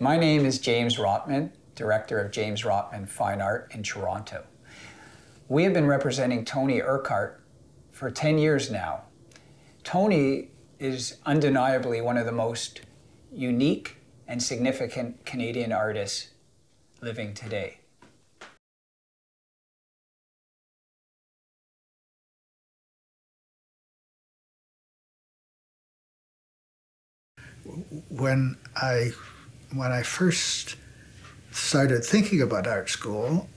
My name is James Rotman, Director of James Rotman Fine Art in Toronto. We have been representing Tony Urquhart for 10 years now. Tony is undeniably one of the most unique and significant Canadian artists living today. When I first started thinking about art school,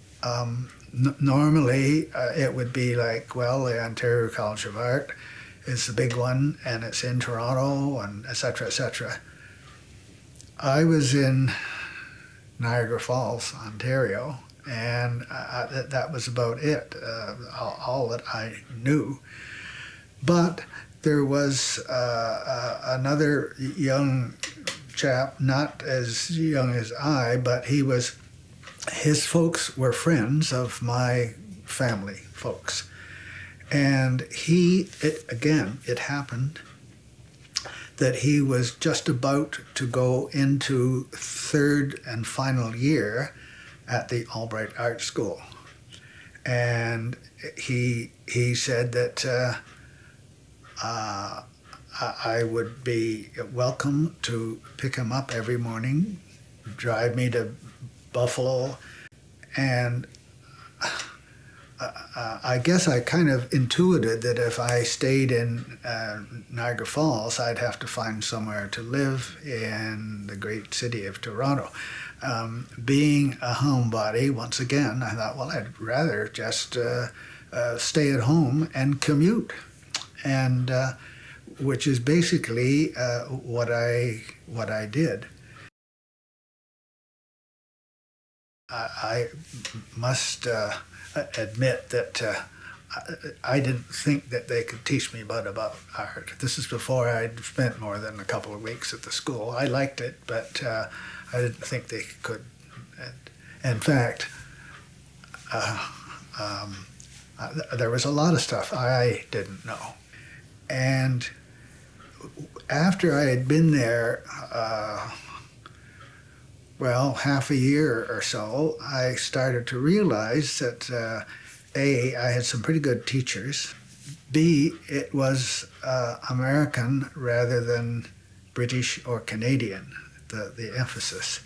normally it would be like, well, the Ontario College of Art is the big one, and it's in Toronto, and et cetera, et cetera. I was in Niagara Falls, Ontario, and that was about it, all that I knew. But there was another young chap, not as young as I, but his folks were friends of my family folks. And it happened that he was just about to go into third and final year at the Albright Art School. And he said that I would be welcome to pick him up every morning, drive me to Buffalo, and I guess I kind of intuited that if I stayed in Niagara Falls, I'd have to find somewhere to live in the great city of Toronto. Being a homebody, once again, I thought, well, I'd rather just stay at home and commute. And which is basically what I did. I must admit that I didn't think that they could teach me about art. This is before I'd spent more than a couple of weeks at the school. I liked it, but I didn't think they could. In fact, there was a lot of stuff I didn't know. And after I had been there, well, half a year or so, I started to realize that A, I had some pretty good teachers. B, it was American rather than British or Canadian, the emphasis.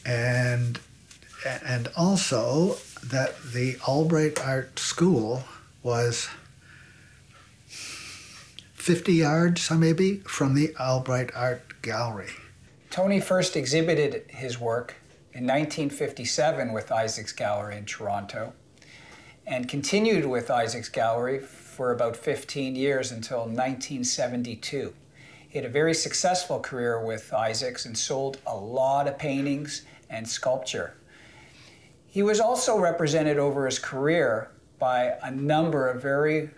And also that the Albright Art School was 50 yards, maybe, from the Albright Art Gallery. Tony first exhibited his work in 1957 with Isaac's Gallery in Toronto, and continued with Isaac's Gallery for about 15 years until 1972. He had a very successful career with Isaac's and sold a lot of paintings and sculpture. He was also represented over his career by a number of very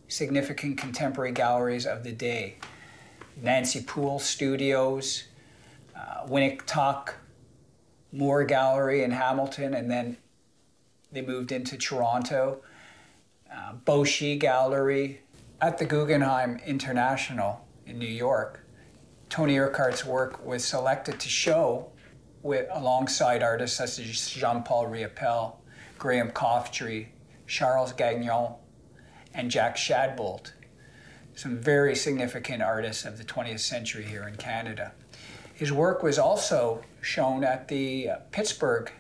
significant contemporary galleries of the day. Nancy Poole Studios, Winnictuck Moore Gallery in Hamilton, and then they moved into Toronto. Boshi Gallery. At the Guggenheim International in New York, Tony Urquhart's work was selected to show alongside artists such as Jean-Paul Riopelle, Graham Coftree, Charles Gagnon, and Jack Shadbolt, some very significant artists of the 20th century here in Canada. His work was also shown at the Pittsburgh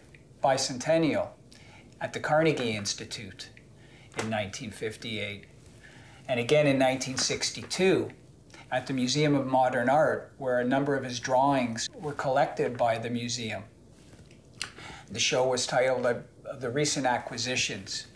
Bicentennial at the Carnegie Institute in 1958, and again in 1962 at the Museum of Modern Art, where a number of his drawings were collected by the museum. The show was titled The Recent Acquisitions.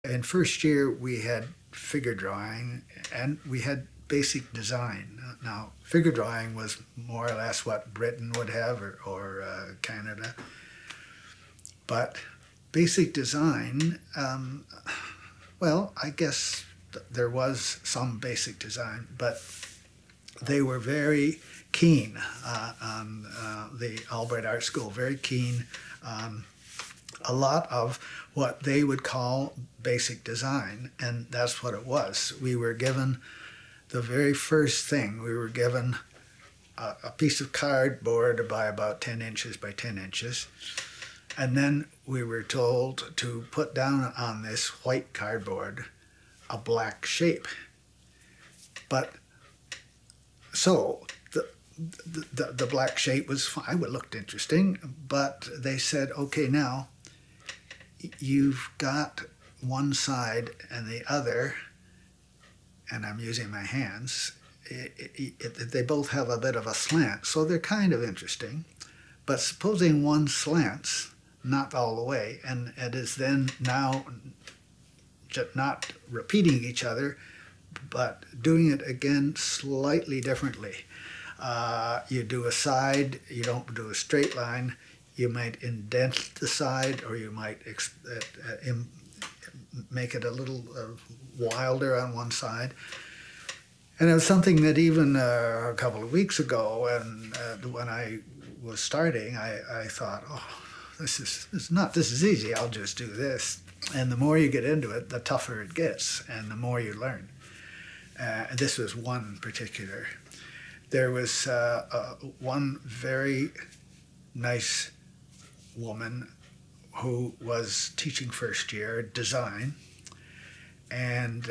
In first year, we had figure drawing, and we had basic design. Now, figure drawing was more or less what Britain would have, or Canada. But basic design, well, I guess there was some basic design, but they were very keen on the Albright Art School, very keen on a lot of what they would call basic design, and that's what it was. We were given the very first thing, we were given a piece of cardboard by about 10 inches by 10 inches, and then we were told to put down on this white cardboard a black shape. But so the black shape was fine, it looked interesting, but they said, okay, now you've got one side and the other, and I'm using my hands, they both have a bit of a slant, so they're kind of interesting. But supposing one slants, not all the way, and it is then now not repeating each other, but doing it again slightly differently. You do a side, you don't do a straight line, you might indent the side, or you might make it a little wilder on one side. And it was something that even a couple of weeks ago, and when I was starting, I thought, oh, this is easy, I'll just do this. And the more you get into it, the tougher it gets, and the more you learn. This was one particular. There was one very nice woman who was teaching first year design, and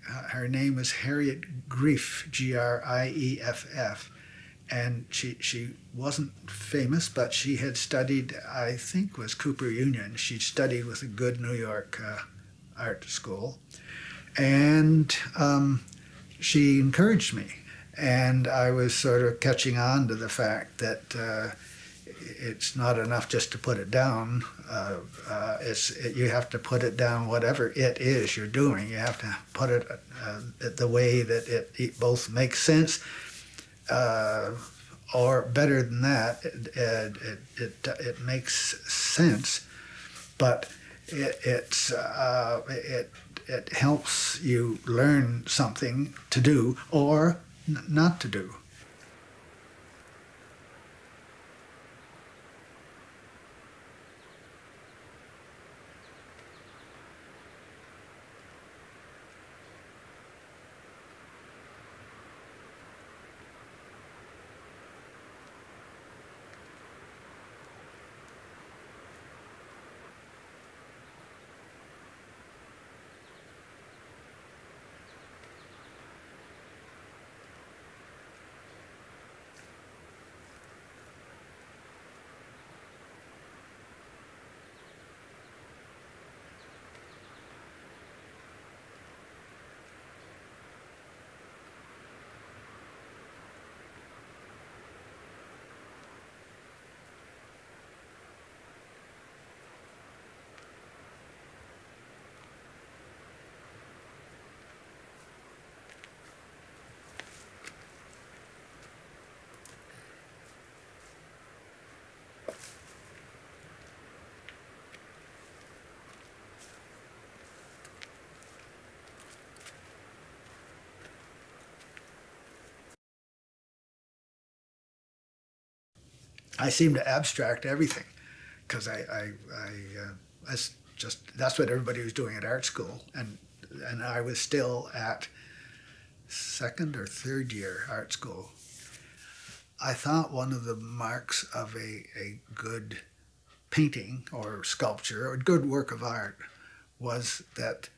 her name was Harriet Grief, G-R-I-E-F-F, and she wasn't famous, but she had studied, I think was Cooper Union. She'd studied with a good New York art school, and she encouraged me, and I was sort of catching on to the fact that it's not enough just to put it down. You have to put it down, whatever it is you're doing. You have to put it the way that it both makes sense, or better than that, it makes sense, but it helps you learn something to do or not to do. I seem to abstract everything, because that's what everybody was doing at art school, and I was still at second or third year art school. I thought one of the marks of a good painting or sculpture or good work of art was that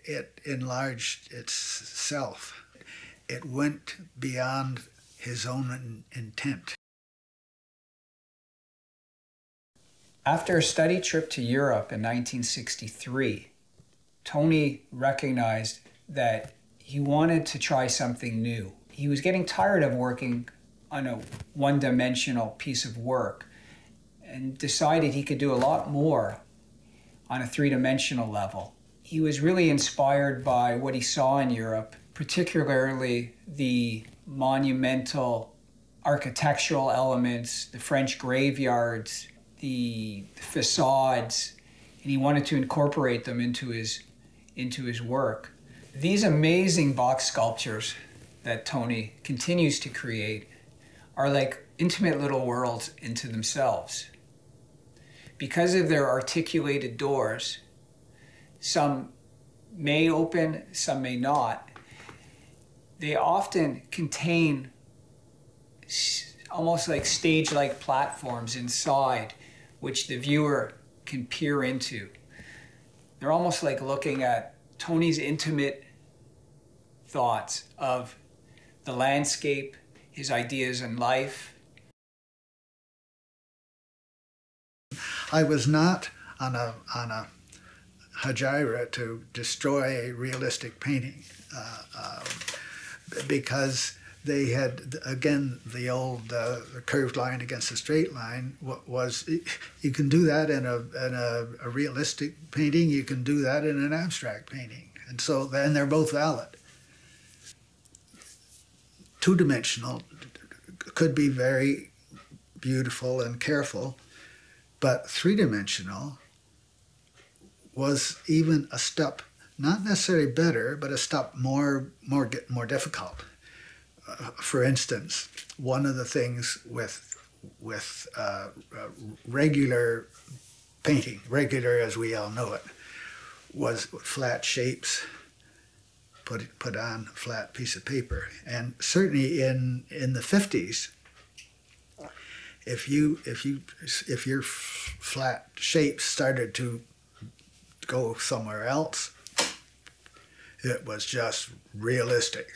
it enlarged itself. It went beyond his own intent. After a study trip to Europe in 1963, Tony recognized that he wanted to try something new. He was getting tired of working on a one-dimensional piece of work and decided he could do a lot more on a three-dimensional level. he was really inspired by what he saw in Europe, particularly the monumental architectural elements, the French graveyards, the facades, and he wanted to incorporate them into his work. These amazing box sculptures that Tony continues to create are like intimate little worlds into themselves. Because of their articulated doors, some may open, some may not, they often contain almost like stage-like platforms inside which the viewer can peer into. They're almost like looking at Tony's intimate thoughts of the landscape, his ideas in life. I was not on a hegira to destroy a realistic painting because they had, again, the old curved line against a straight line was, you can do that in a realistic painting, you can do that in an abstract painting. And so then they're both valid. Two-dimensional could be very beautiful and careful, but three-dimensional was even a step, not necessarily better, but a step more difficult. For instance, one of the things with regular painting, regular as we all know it, was flat shapes put on a flat piece of paper. And certainly in the 50s, if your flat shapes started to go somewhere else, it was just realistic.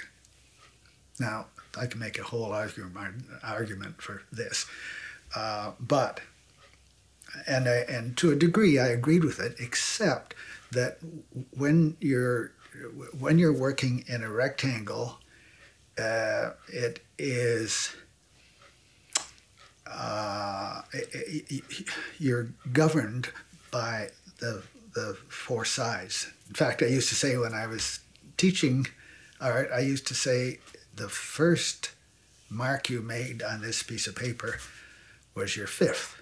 Now, I can make a whole argument for this, but to a degree I agreed with it, except that when you're working in a rectangle, you're governed by the four sides. In fact, I used to say when I was teaching art, I used to say the first mark you made on this piece of paper was your fifth.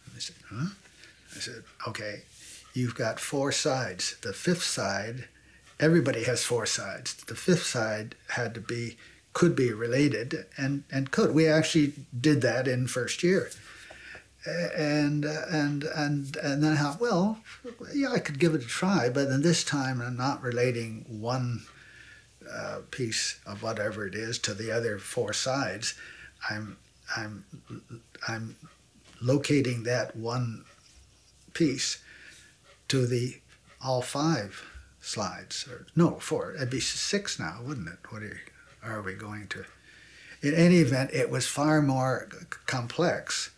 And they said, huh? I said, okay, you've got four sides. The fifth side, everybody has four sides. The fifth side could be related and could. We actually did that in first year. And then I thought, well, yeah, I could give it a try, but then this time I'm not relating one piece of whatever it is to the other four sides. I'm locating that one piece to the all five slides. Or no, four. It'd be six now, wouldn't it? What are we going to? In any event, it was far more complex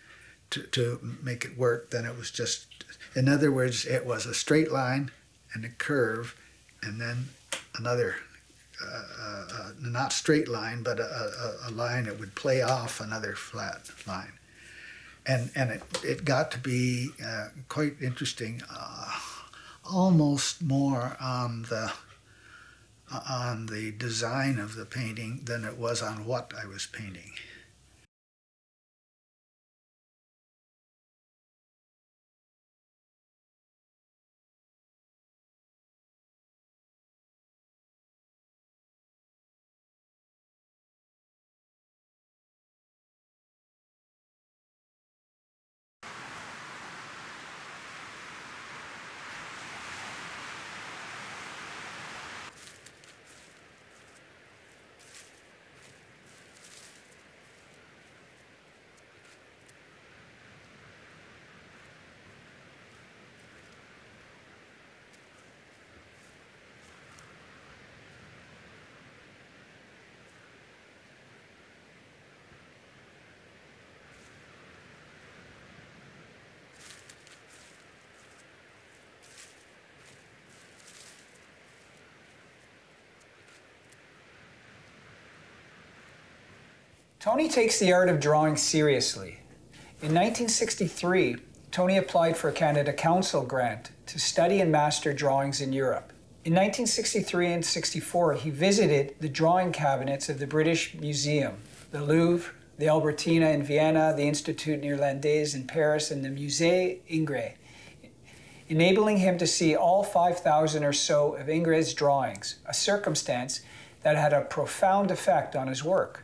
to make it work than it was just. In other words, it was a straight line and a curve, and then another. Not straight line, but a line that would play off another flat line. And it got to be quite interesting, almost more on the design of the painting than it was on what I was painting. Tony takes the art of drawing seriously. In 1963, Tony applied for a Canada Council grant to study and master drawings in Europe. In 1963 and 64, he visited the drawing cabinets of the British Museum, the Louvre, the Albertina in Vienna, the Institut Néerlandais in Paris, and the Musée Ingres, enabling him to see all 5,000 or so of Ingres' drawings, a circumstance that had a profound effect on his work.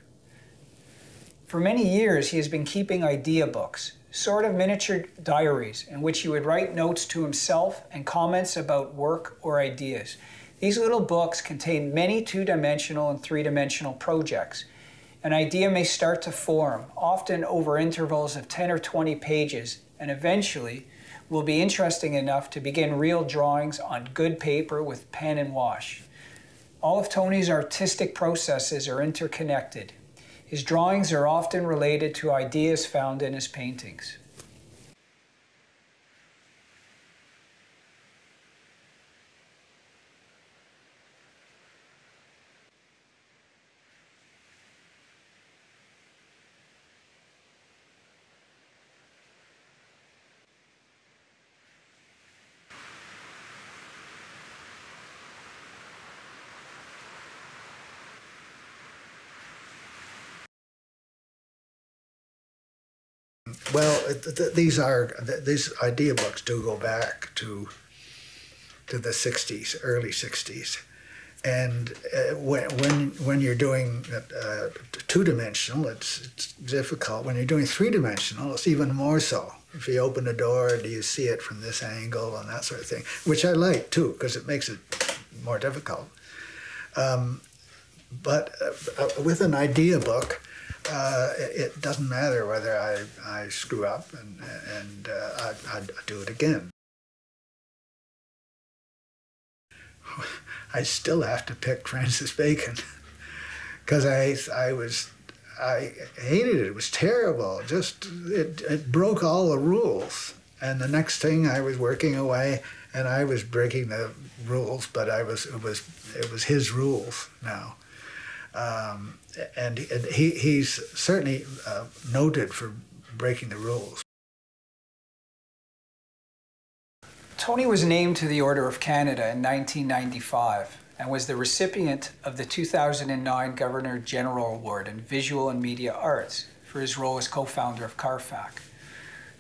For many years, he has been keeping idea books, sort of miniature diaries, in which he would write notes to himself and comments about work or ideas. These little books contain many two-dimensional and three-dimensional projects. An idea may start to form, often over intervals of 10 or 20 pages, and eventually will be interesting enough to begin real drawings on good paper with pen and wash. All of Tony's artistic processes are interconnected. His drawings are often related to ideas found in his paintings. Well, these idea books do go back to the 60s, early 60s. And when you're doing two-dimensional, it's difficult. When you're doing three-dimensional, it's even more so. If you open a door, do you see it from this angle and that sort of thing, which I like too, because it makes it more difficult. But with an idea book, it doesn't matter whether I screw up and I do it again. I still have to pick Francis Bacon because I hated it. It was terrible. Just it broke all the rules. And the next thing I was working away, and I was breaking the rules, but it was his rules now. And he's certainly noted for breaking the rules. Tony was named to the Order of Canada in 1995 and was the recipient of the 2009 Governor General Award in Visual and Media Arts for his role as co-founder of CARFAC.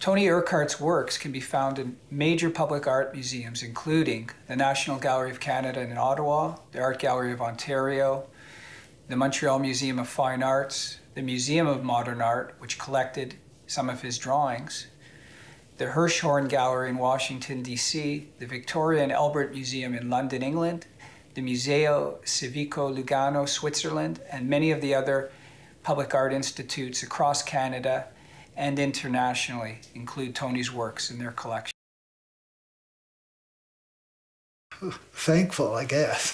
Tony Urquhart's works can be found in major public art museums, including the National Gallery of Canada in Ottawa, the Art Gallery of Ontario, the Montreal Museum of Fine Arts, the Museum of Modern Art, which collected some of his drawings, the Hirshhorn Gallery in Washington, D.C., the Victoria and Albert Museum in London, England, the Museo Civico Lugano, Switzerland, and many of the other public art institutes across Canada and internationally include Tony's works in their collection. Thankful, I guess.